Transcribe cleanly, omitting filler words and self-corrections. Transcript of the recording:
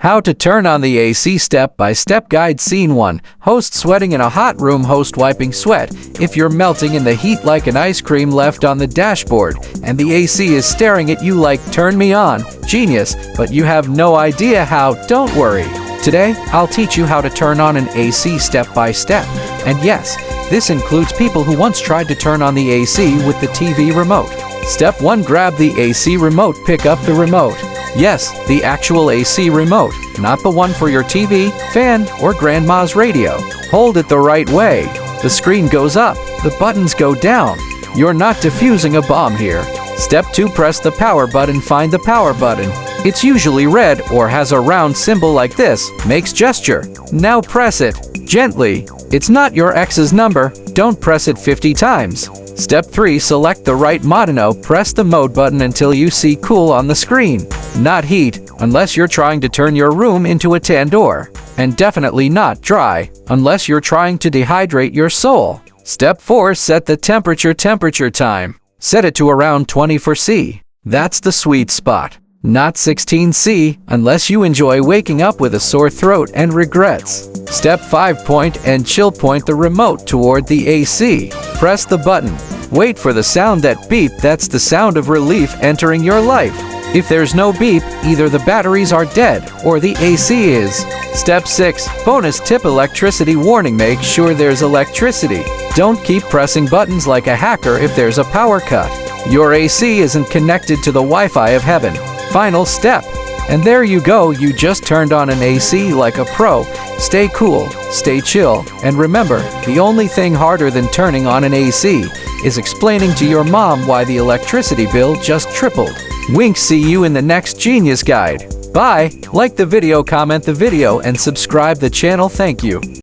How to turn on the AC step-by-step guide. Scene 1. Host sweating in a hot room. Host wiping sweat. If you're melting in the heat like an ice cream left on the dashboard, and the AC is staring at you like, turn me on, genius, but you have no idea how, don't worry. Today, I'll teach you how to turn on an AC step-by-step. And yes, this includes people who once tried to turn on the AC with the TV remote. Step 1. Grab the AC remote. Pick up the remote. Yes, the actual AC remote, not the one for your TV, fan, or grandma's radio. Hold it the right way. The screen goes up, the buttons go down. You're not defusing a bomb here. Step 2. Press the power button. Find the power button. It's usually red or has a round symbol like this. Makes gesture. Now press it. Gently. It's not your ex's number. Don't press it 50 times. Step 3. Select the right mode. Press the mode button until you see cool on the screen. Not heat, unless you're trying to turn your room into a tandoor. And definitely not dry, unless you're trying to dehydrate your soul. Step 4. Set the temperature time. Set it to around 24 C. That's the sweet spot. Not 16 C, unless you enjoy waking up with a sore throat and regrets. Step 5. Point and chill. Point the remote toward the AC. Press the button. Wait for the sound that beep. That's the sound of relief entering your life. If there's no beep, either the batteries are dead or the AC is. Step 6. Bonus tip: electricity warning. Make sure there's electricity. Don't keep pressing buttons like a hacker if there's a power cut. Your AC isn't connected to the Wi-Fi of heaven. Final step. And there you go, you just turned on an AC like a pro. Stay cool, stay chill, and remember, the only thing harder than turning on an AC is explaining to your mom why the electricity bill just tripled. Wink. See you in the next Genius Guide. Bye! Like the video, comment the video, and subscribe the channel. Thank you.